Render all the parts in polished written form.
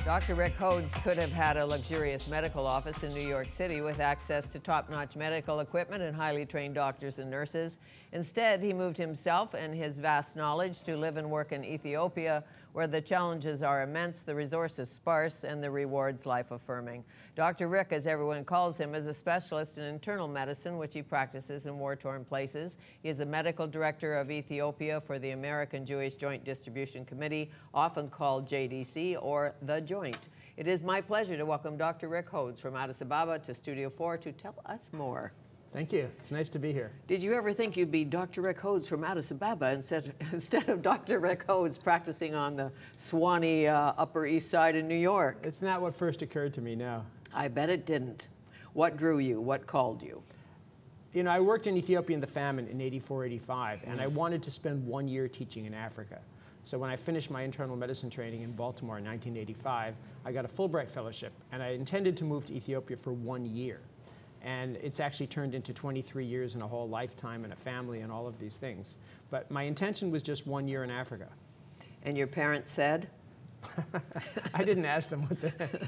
Dr. Rick Hodes could have had a luxurious medical office in New York City with access to top-notch medical equipment and highly trained doctors and nurses. Instead, he moved himself and his vast knowledge to live and work in Ethiopia, where the challenges are immense, the resources sparse, and the rewards life-affirming. Dr. Rick, as everyone calls him, is a specialist in internal medicine, which he practices in war-torn places. He is the medical director of Ethiopia for the American Jewish Joint Distribution Committee, often called JDC or the Joint. It is my pleasure to welcome Dr. Rick Hodes from Addis Ababa to Studio 4 to tell us more. Thank you. It's nice to be here. Did you ever think you'd be Dr. Rick Hodes from Addis Ababa instead of Dr. Rick Hodes practicing on the Swanee Upper East Side in New York? It's not what first occurred to me, no. I bet it didn't. What drew you? What called you? You know, I worked in Ethiopia in the famine in '84, '85, and I wanted to spend 1 year teaching in Africa. So when I finished my internal medicine training in Baltimore in 1985, I got a Fulbright fellowship, and I intended to move to Ethiopia for 1 year. And it's actually turned into 23 years and a whole lifetime and a family and all of these things. But my intention was just 1 year in Africa. And your parents said? I didn't ask them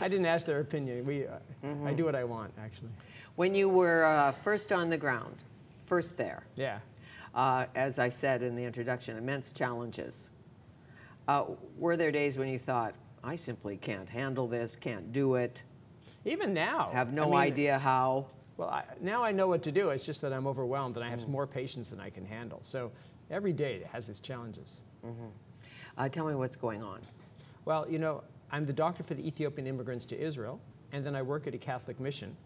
I didn't ask their opinion. I do what I want, actually. When you were first on the ground, first there, yeah. As I said in the introduction, immense challenges. Were there days when you thought, I simply can't handle this, can't do it? Even now. Have no idea how? Well, now I know what to do. It's just that I'm overwhelmed and I have more patients than I can handle. So every day it has its challenges. Tell me what's going on. Well, you know, I'm the doctor for the Ethiopian immigrants to Israel, and then I work at a Catholic mission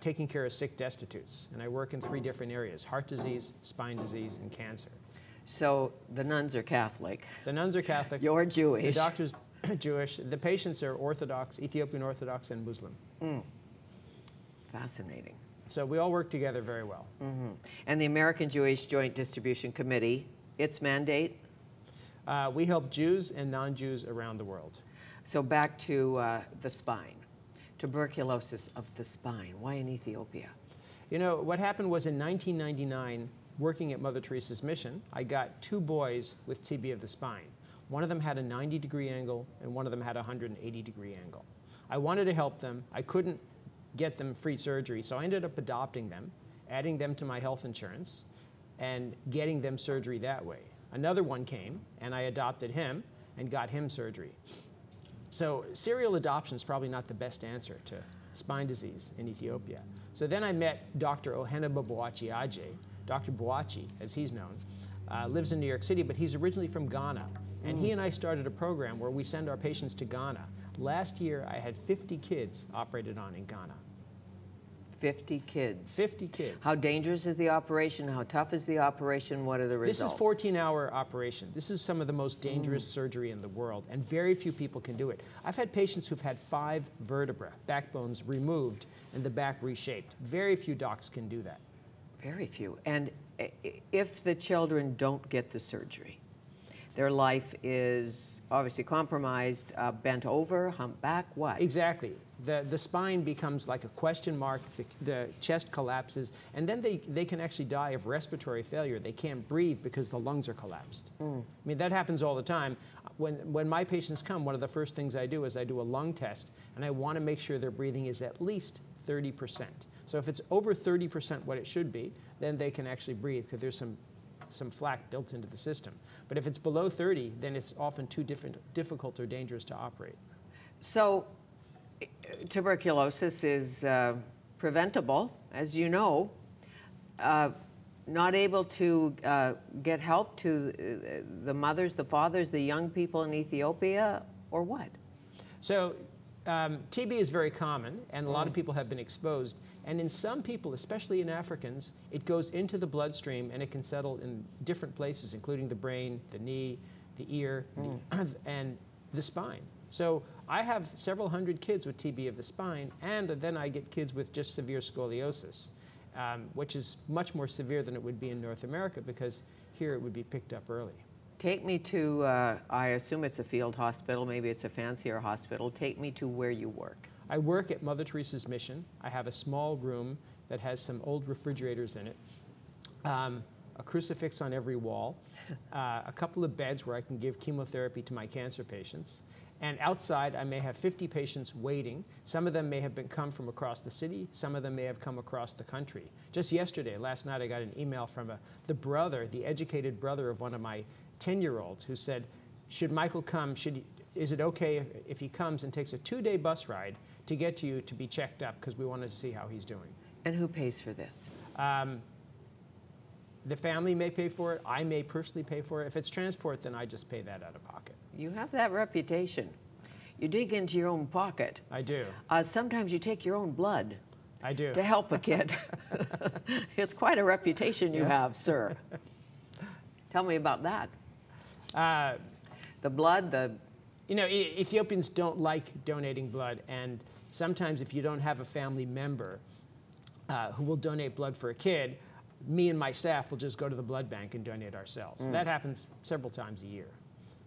taking care of sick destitutes. And I work in 3 different areas: heart disease, spine disease, and cancer. So the nuns are Catholic. The nuns are Catholic. You're Jewish. The doctor's Jewish. The patients are Orthodox, Ethiopian Orthodox, and Muslim. Fascinating. So we all work together very well. And the American Jewish Joint Distribution Committee, its mandate? We help Jews and non-Jews around the world. So back to the spine, tuberculosis of the spine. Why in Ethiopia? You know, what happened was in 1999, working at Mother Teresa's mission, I got 2 boys with TB of the spine. One of them had a 90-degree angle, and one of them had a 180-degree angle. I wanted to help them. I couldn't get them free surgery, so I ended up adopting them, adding them to my health insurance, and getting them surgery that way. Another one came, and I adopted him and got him surgery. So serial adoption is probably not the best answer to spine disease in Ethiopia. So then I met Dr. Oheneba Boachi Aje. Dr. Boachi, as he's known, lives in New York City, but he's originally from Ghana. And he and I started a program where we send our patients to Ghana. Last year, I had 50 kids operated on in Ghana. 50 kids? 50 kids. How dangerous is the operation? How tough is the operation? What are the results? This is a 14-hour operation. This is some of the most dangerous surgery in the world, and very few people can do it. I've had patients who've had 5 vertebrae, backbones removed, and the back reshaped. Very few docs can do that. Very few. And if the children don't get the surgery, their life is obviously compromised, bent over, humpback, what? Exactly. The spine becomes like a question mark, the chest collapses, and then they can actually die of respiratory failure. They can't breathe because the lungs are collapsed. I mean, that happens all the time. When my patients come, one of the first things I do is I do a lung test, and I want to make sure their breathing is at least 30%. So if it's over 30% what it should be, then they can actually breathe, because there's some flak built into the system. But if it's below 30, then it's often too difficult or dangerous to operate. So tuberculosis is preventable, as you know. Not able to get help to the mothers, the fathers, the young people in Ethiopia, or what? So TB is very common, and a lot of people have been exposed. And in some people, especially in Africans, it goes into the bloodstream and it can settle in different places, including the brain, the knee, the ear, and the spine. So I have several hundred kids with TB of the spine, and then I get kids with just severe scoliosis, which is much more severe than it would be in North America, because here it would be picked up early. Take me to, I assume it's a field hospital, maybe it's a fancier hospital. Take me to where you work. I work at Mother Teresa's mission. I have a small room that has some old refrigerators in it, a crucifix on every wall, a couple of beds where I can give chemotherapy to my cancer patients. And outside, I may have 50 patients waiting. Some of them may have come from across the city. Some of them may have come across the country. Just yesterday, last night, I got an email from the educated brother of one of my 10-year-olds who said, should Michael come, is it okay if he comes and takes a 2-day bus ride to get to you to be checked up because we wanted to see how he's doing. And who pays for this? The family may pay for it. I may personally pay for it. If it's transport, then I just pay that out of pocket. You have that reputation. You dig into your own pocket. I do. Sometimes you take your own blood. I do. To help a kid. It's quite a reputation you have, sir. Tell me about that. The blood, You know, Ethiopians don't like donating blood, and sometimes if you don't have a family member who will donate blood for a kid, me and my staff will just go to the blood bank and donate ourselves. That happens several times a year.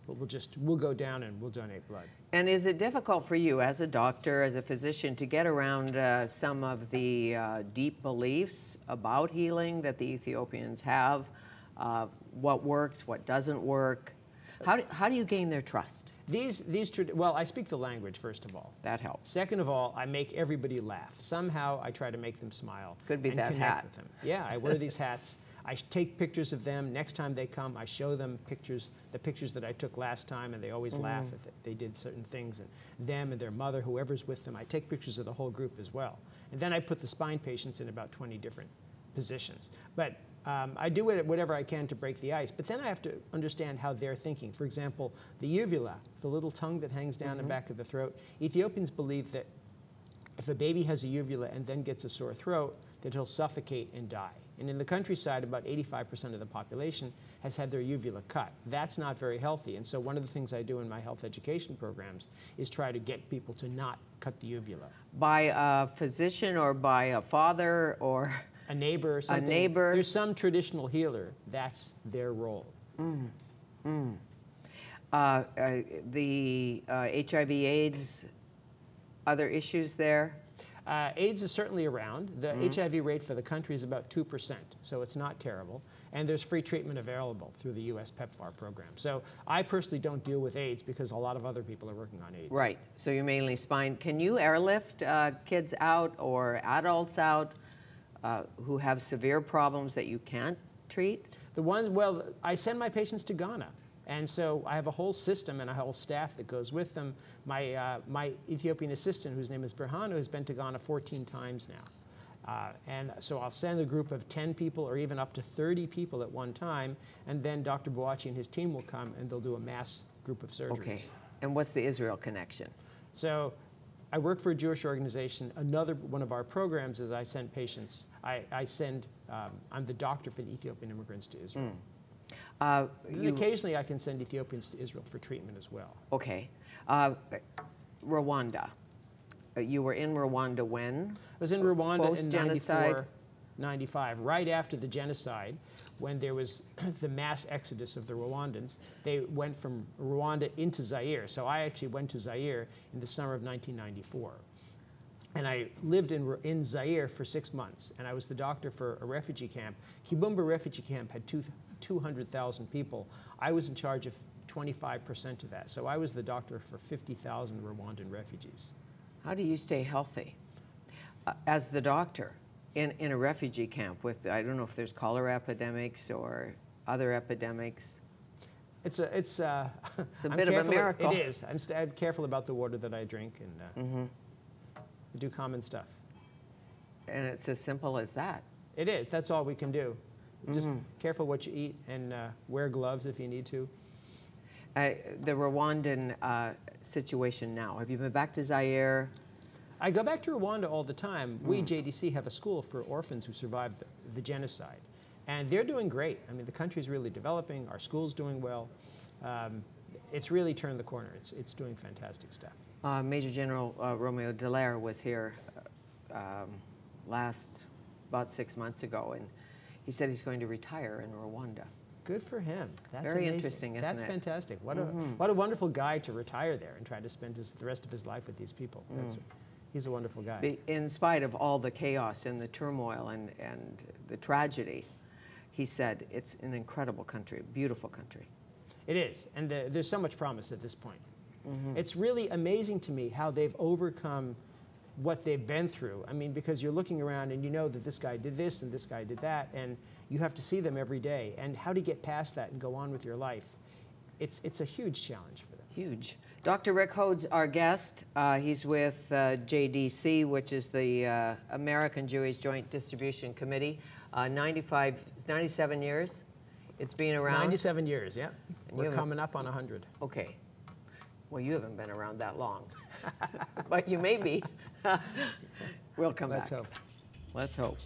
But we'll go down and we'll donate blood. And is it difficult for you as a doctor, as a physician, to get around some of the deep beliefs about healing that the Ethiopians have? What works, what doesn't work? How do you gain their trust? Well, I speak the language, first of all. That helps. Second of all, I make everybody laugh. Somehow I try to make them smile. Could be and that connect hat. With them. Yeah, I wear these hats. I take pictures of them. Next time they come, I show them the pictures that I took last time, and they always laugh if they did certain things. And them and their mother, whoever's with them, I take pictures of the whole group as well. And then I put the spine patients in about 20 different positions. But I do whatever I can to break the ice, but then I have to understand how they're thinking. For example, the uvula, the little tongue that hangs down the back of the throat. Ethiopians believe that if a baby has a uvula and then gets a sore throat, that he'll suffocate and die. And in the countryside, about 85% of the population has had their uvula cut. That's not very healthy. And so one of the things I do in my health education programs is try to get people to not cut the uvula. By a physician or by a father or a neighbor or something. A neighbor. There's some traditional healer. That's their role. The HIV/AIDS, other issues there? AIDS is certainly around. The HIV rate for the country is about 2%, so it's not terrible. And there's free treatment available through the U.S. PEPFAR program. So I personally don't deal with AIDS because a lot of other people are working on AIDS. Right. So you're mainly spine. Can you airlift kids out or adults out who have severe problems that you can't treat? Well, I send my patients to Ghana. And so I have a whole system and a whole staff that goes with them. My Ethiopian assistant, whose name is Berhanu, has been to Ghana 14 times now. And so I'll send a group of 10 people or even up to 30 people at one time, and then Dr. Boachi and his team will come and they'll do a mass group of surgeries. Okay. And what's the Israel connection? So I work for a Jewish organization. Another one of our programs is I send patients, I'm the doctor for the Ethiopian immigrants to Israel. Occasionally I can send Ethiopians to Israel for treatment as well. Okay. Rwanda. You were in Rwanda when? I was in Rwanda Post-genocide? in 95, right after the genocide, when there was the mass exodus of the Rwandans. They went from Rwanda into Zaire. So I actually went to Zaire in the summer of 1994. And I lived in Zaire for 6 months, and I was the doctor for a refugee camp. Kibumba refugee camp had 200,000 people. I was in charge of 25% of that. So I was the doctor for 50,000 Rwandan refugees. How do you stay healthy as the doctor in a refugee camp with, I don't know if there's cholera epidemics or other epidemics? It's a bit of a miracle. It is. I'm careful about the water that I drink and do common stuff. And it's as simple as that. It is. That's all we can do. Just careful what you eat and wear gloves if you need to. The Rwandan situation now. Have you been back to Zaire? I go back to Rwanda all the time. We, JDC, have a school for orphans who survived the genocide. And they're doing great. I mean, the country's really developing. Our school's doing well. It's really turned the corner. It's doing fantastic stuff. Major General Romeo Dallaire was here about 6 months ago, and he said he's going to retire in Rwanda. Good for him. That's very amazing. interesting, isn't it? That's fantastic. What a wonderful guy to retire there and try to spend the rest of his life with these people. He's a wonderful guy. In spite of all the chaos and the turmoil and the tragedy, he said it's an incredible country, beautiful country. It is, and there's so much promise at this point. It's really amazing to me how they've overcome what they've been through. I mean, because you're looking around and you know that this guy did this and this guy did that, and you have to see them every day. And how to get past that and go on with your life, it's a huge challenge for them. Huge. Dr. Rick Hodes, our guest. He's with JDC, which is the American Jewish Joint Distribution Committee. 97 years it's been around? 97 years, yeah. We're coming up on 100. Okay. Well, you haven't been around that long, but you may be. We'll come back. Let's hope. Let's hope.